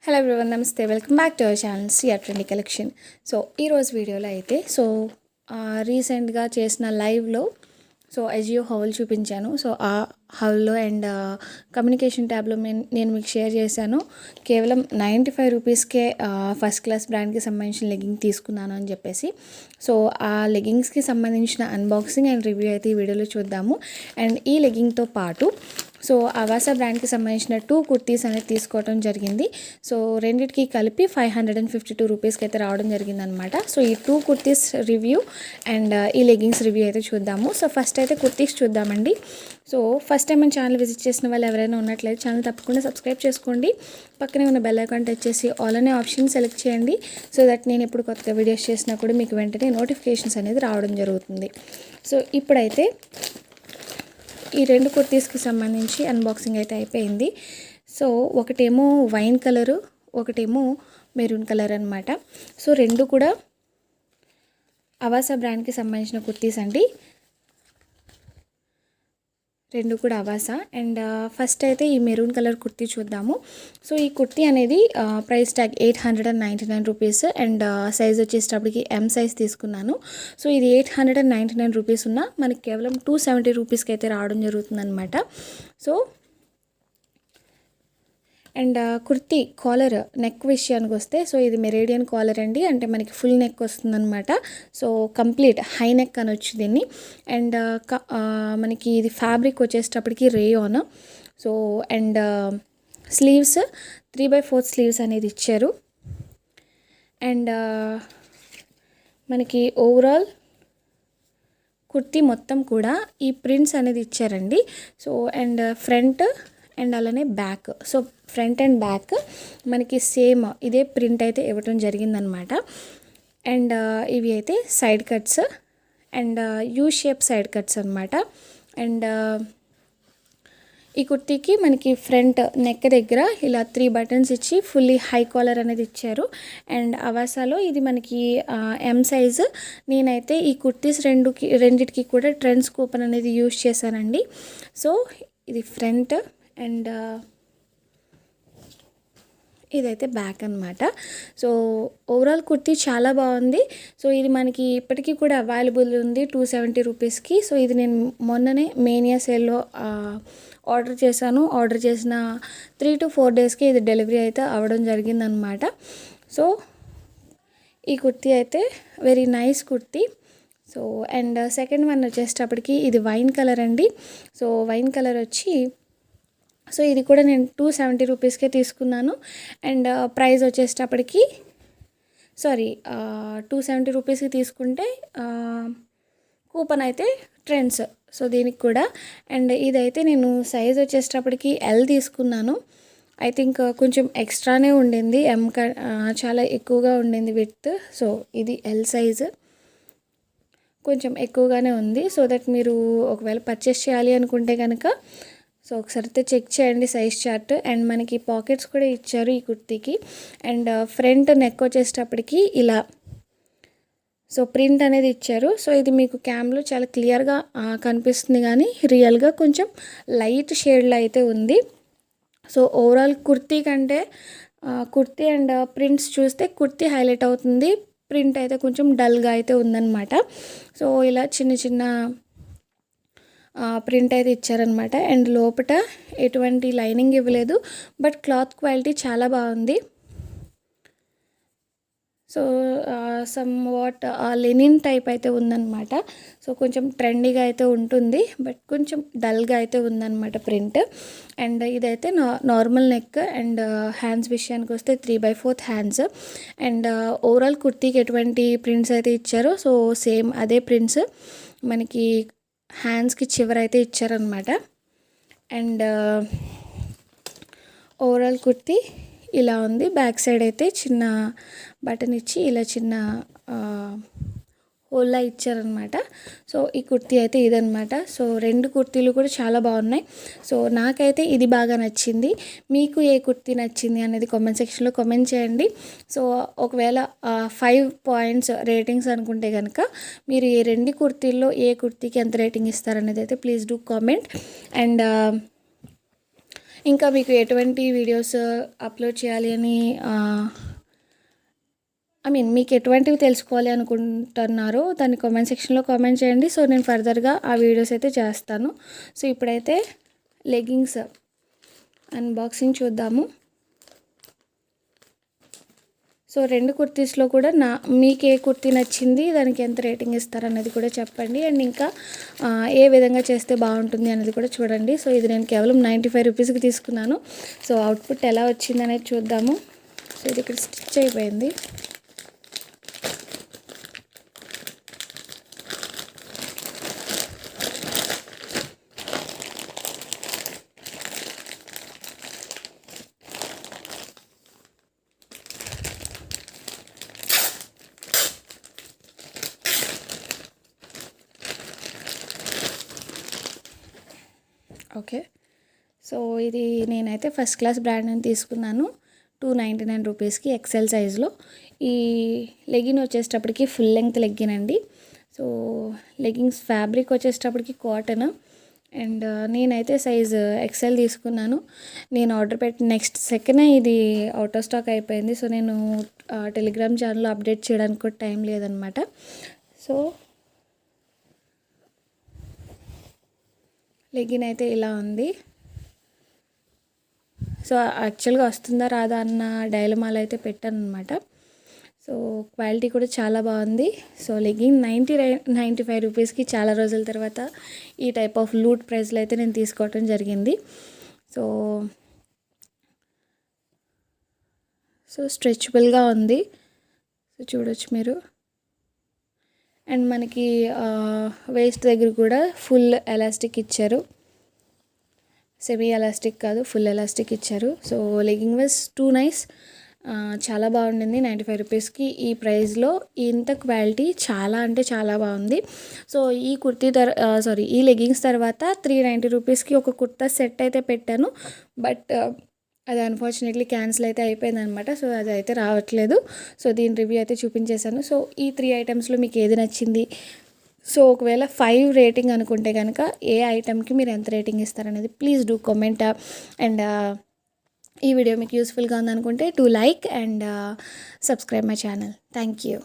Hello everyone, నమస్తే. Welcome back to our channel CR trendy collection. So ఈరోజు వీడియోలో అయితే రీసెంట్గా చేసిన లైవ్లో అజియో హౌల్ చూపించాను. ఆ హౌల్లో అండ్ కమ్యూనికేషన్ ట్యాబ్లో నేను మీకు షేర్ చేశాను. కేవలం 95 రూపీస్కే ఫస్ట్ క్లాస్ బ్రాండ్కి సంబంధించిన లెగ్గింగ్ తీసుకున్నాను అని చెప్పేసి. ఆ లెగ్గింగ్స్కి సంబంధించిన అన్బాక్సింగ్ అండ్ రివ్యూ అయితే ఈ వీడియోలో చూద్దాము. అండ్ ఈ లెగ్గింగ్తో పాటు అవాసా బ్రాండ్కి సంబంధించిన 2 కుర్తీస్ అనేది తీసుకోవడం జరిగింది. రెండిటికి కలిపి 552 రూపీస్కి అయితే రావడం జరిగిందనమాట. ఈ 2 కుర్తీస్ రివ్యూ అండ్ ఈ లెగ్గింగ్స్ రివ్యూ అయితే చూద్దాము. ఫస్ట్ అయితే కుర్తీస్ చూద్దామండి. ఫస్ట్ టైం మన ఛానల్ విజిట్ చేసిన వాళ్ళు ఎవరైనా ఉన్నట్లయితే ఛానల్ తప్పకుండా సబ్స్క్రైబ్ చేసుకోండి. పక్కనే ఉన్న బెల్ ఐకాన్ టచ్ చేసి ఆల్ అనే ఆప్షన్ సెలెక్ట్ చేయండి. దట్ నేను ఎప్పుడు కొత్తగా వీడియోస్ చేసినా కూడా మీకు వెంటనే నోటిఫికేషన్స్ అనేది రావడం జరుగుతుంది. ఇప్పుడైతే ఈ 2 కుర్తీస్కి సంబంధించి అన్బాక్సింగ్ అయితే అయిపోయింది. ఒకటేమో వైన్ కలరు, ఒకటేమో మెరూన్ కలర్ అనమాట. రెండు కూడా అవాసా బ్రాండ్కి సంబంధించిన కుర్తీస్ అండి. రెండు కూడా అవాసా. అండ్ ఫస్ట్ అయితే ఈ మెరూన్ కలర్ కుర్తీ చూద్దాము. ఈ కుర్తీ అనేది price tag 899 rupees and size వచ్చేటప్పటికి ఎం సైజ్ తీసుకున్నాను. ఇది 899 రూపీస్ ఉన్న మనకి కేవలం 270 రూపీస్కి అయితే రావడం జరుగుతుందన్నమాట. అండ్ కుర్తీ కాలర్ నెక్ విషయానికి వస్తే ఇది మెరేడియన్ కాలర్ అండి. అంటే మనకి ఫుల్ నెక్ వస్తుందన్నమాట. కంప్లీట్ హై నెక్ అనొచ్చు దీన్ని. అండ్ మనకి ఇది ఫ్యాబ్రిక్ వచ్చేటప్పటికి రేయాన్. అండ్ స్లీవ్స్ 3/4 స్లీవ్స్ అనేది ఇచ్చారు. అండ్ మనకి ఓవరాల్ కుర్తీ మొత్తం కూడా ఈ ప్రింట్స్ అనేది ఇచ్చారండి. అండ్ ఫ్రంట్ అండ్ అలానే బ్యాక్. ఫ్రంట్ అండ్ బ్యాక్ మనకి సేమ్ ఇదే ప్రింట్ అయితే ఇవ్వటం జరిగిందనమాట. అండ్ ఇవి అయితే side cuts and U shape side cuts అనమాట. అండ్ ఈ కుర్తీకి మనకి ఫ్రంట్ నెక్ దగ్గర ఇలా 3 బటన్స్ ఇచ్చి ఫుల్లీ హై కాలర్ అనేది ఇచ్చారు. అండ్ అవాసాలో ఇది మనకి ఎం సైజు. నేనైతే ఈ కుర్తీస్ రెండిటికి కూడా ట్రెండ్స్ కూపన్ అనేది యూజ్ చేశానండి. ఇది ఫ్రంట్ అండ్ ఇదైతే బ్యాక్ అనమాట. ఓవరాల్ కుర్తీ చాలా బాగుంది. ఇది మనకి ఇప్పటికీ కూడా అవైలబుల్ ఉంది 270 రూపీస్కి. ఇది నేను మొన్ననే మేనియా సేల్లో ఆర్డర్ చేశాను. ఆర్డర్ చేసిన 3 to 4 డేస్కి ఇది డెలివరీ అయితే అవ్వడం జరిగిందనమాట. ఈ కుర్తీ అయితే very nice kurti. And second one వచ్చేటప్పటికి ఇది వైన్ కలర్ అండి. వైన్ కలర్ వచ్చి ఇది కూడా నేను 270 రూపీస్కే తీసుకున్నాను. అండ్ ప్రైస్ వచ్చేటప్పటికి 270 రూపీస్కి తీసుకుంటే కూపన్ అయితే ట్రెండ్స్. దీనికి కూడా. అండ్ ఇదైతే నేను సైజ్ వచ్చేటప్పటికి ఎల్ తీసుకున్నాను. ఐ థింక్ కొంచెం ఎక్స్ట్రానే ఉండింది. చాలా ఎక్కువగా ఉండింది విడ్త్. ఇది ఎల్ సైజు కొంచెం ఎక్కువగానే ఉంది. దట్ మీరు ఒకవేళ పర్చేస్ చేయాలి అనుకుంటే కనుక ఒకసారి అయితే చెక్ చేయండి సైజ్ చార్ట్. అండ్ మనకి పాకెట్స్ కూడా ఇచ్చారు ఈ కుర్తీకి. అండ్ ఫ్రంట్ నెక్ వచ్చేటప్పటికి ఇలా ప్రింట్ అనేది ఇచ్చారు. ఇది మీకు క్యామ్లో చాలా క్లియర్గా కనిపిస్తుంది, కానీ రియల్గా కొంచెం లైట్ షేడ్లో అయితే ఉంది. ఓవరాల్ కుర్తీ కంటే కుర్తీ అండ్ ప్రింట్స్ చూస్తే కుర్తీ హైలైట్ అవుతుంది. ప్రింట్ అయితే కొంచెం డల్గా అయితే ఉందన్నమాట. ఇలా చిన్న చిన్న ప్రింట్ అయితే ఇచ్చారనమాట. అండ్ లోపల ఎటువంటి లైనింగ్ ఇవ్వలేదు, బట్ క్లాత్ క్వాలిటీ చాలా బాగుంది. సమ్ వాట్ లెనిన్ టైప్ అయితే ఉందన్నమాట. కొంచెం ట్రెండీగా అయితే ఉంటుంది, బట్ కొంచెం డల్గా అయితే ఉందన్నమాట ప్రింట్. అండ్ ఇదైతే నార్మల్ నెక్. అండ్ హ్యాండ్స్ విషయానికి వస్తే 3/4 హ్యాండ్స్. అండ్ ఓవరాల్ కుర్తీకి ఎటువంటి ప్రింట్స్ అయితే ఇచ్చారో సేమ్ అదే ప్రింట్స్ మనకి హ్యాండ్స్కి చివరైతే ఇచ్చారనమాట. అండ్ ఓవరాల్ కుర్తీ ఇలా ఉంది. బ్యాక్ సైడ్ అయితే చిన్న బటన్ ఇచ్చి ఇలా చిన్న హోల్లా ఇచ్చారనమాట. ఈ కుర్తీ అయితే ఇదనమాట. 2 కుర్తీలు కూడా చాలా బాగున్నాయి. నాకైతే ఇది బాగా నచ్చింది. మీకు ఏ కుర్తీ నచ్చింది అనేది కామెంట్ సెక్షన్లో కామెంట్ చేయండి. ఒకవేళ 5 పాయింట్స్ రేటింగ్స్ అనుకుంటే కనుక మీరు ఈ 2 కుర్తీల్లో ఏ కుర్తీకి ఎంత రేటింగ్ ఇస్తారనేది అయితే ప్లీజ్ డూ కామెంట్. అండ్ ఇంకా మీకు ఎటువంటి వీడియోస్ అప్లోడ్ చేయాలి అని మీకు ఎటువంటివి తెలుసుకోవాలి అనుకుంటున్నారో దాన్ని కామెంట్ సెక్షన్లో కామెంట్ చేయండి. సో నేను ఫర్దర్గా ఆ వీడియోస్ అయితే చేస్తాను. సో ఇప్పుడైతే లెగ్గింగ్స్ అన్బాక్సింగ్ చూద్దాము. సో 2 కుర్తీస్లో కూడా మీకు ఏ కుర్తీ నచ్చింది, దానికి ఎంత రేటింగ్ ఇస్తారు అన్నది కూడా చెప్పండి. అండ్ ఇంకా ఏ విధంగా చేస్తే బాగుంటుంది అనేది కూడా చూడండి. సో ఇది నేను కేవలం 95 రూపీస్కి తీసుకున్నాను. సో అవుట్పుట్ ఎలా వచ్చింది అనేది చూద్దాము. సో ఇది ఇక్కడ స్టిచ్ అయిపోయింది. ఓకే, సో ఇది నేనైతే ఫస్ట్ క్లాస్ బ్రాండ్ అని తీసుకున్నాను. 299 రూపీస్కి ఎక్సెల్ సైజ్లో. ఈ లెగిన్ వచ్చేటప్పటికి ఫుల్ లెంగ్త్ లెగ్గిన్ అండి. సో లెగ్గింగ్స్ ఫ్యాబ్రిక్ వచ్చేటప్పటికి కాటన్. అండ్ నేనైతే సైజ్ ఎక్సెల్ తీసుకున్నాను. నేను ఆర్డర్ పెట్టిన నెక్స్ట్ సెకండ్ ఇది అవుట్ ఆఫ్ స్టాక్ అయిపోయింది. సో నేను టెలిగ్రామ్ ఛానల్లో అప్డేట్ చేయడానికి కూడా టైం లేదనమాట. సో లెగ్గిన్ అయితే ఇలా ఉంది. సో యాక్చువల్గా వస్తుందా రాదా అన్న డైలమాలో అయితే పెట్టాను అనమాట. సో క్వాలిటీ కూడా చాలా బాగుంది. సో లెగ్గింగ్ 95 రూపీస్కి చాలా రోజుల తర్వాత ఈ టైప్ ఆఫ్ లూట్ ప్రైస్లో అయితే నేను తీసుకోవటం జరిగింది. సో స్ట్రెచబుల్గా ఉంది. సో చూడొచ్చు మీరు. అండ్ మనకి వేస్ట్ దగ్గర కూడా ఫుల్ ఎలాస్టిక్ ఇచ్చారు. సెమీ ఎలాస్టిక్ కాదు, ఫుల్ ఎలాస్టిక్ ఇచ్చారు. So legging was two nice. చాలా బాగుండింది. 95 రూపీస్కి ఈ ప్రైస్లో ఇంత క్వాలిటీ చాలా అంటే చాలా బాగుంది. సో ఈ ఈ లెగ్గింగ్స్ తర్వాత 390 రూపీస్కి ఒక కుర్తా సెట్ అయితే పెట్టాను. బట్ అది అన్ఫార్చునేట్లీ క్యాన్సిల్ అయితే అయిపోయిందనమాట. సో అది అయితే రావట్లేదు. సో దీని రివ్యూ అయితే చూపించేశాను. సో ఈ 3 ఐటమ్స్లో మీకు ఏది నచ్చింది? సో ఒకవేళ 5 రేటింగ్ అనుకుంటే కనుక ఏ ఐటమ్కి మీరు ఎంత రేటింగ్ ఇస్తారనేది ప్లీజ్ డూ కామెంట్. అండ్ ఈ వీడియో మీకు యూస్ఫుల్గా ఉందనుకుంటే to like and subscribe my channel. Thank you.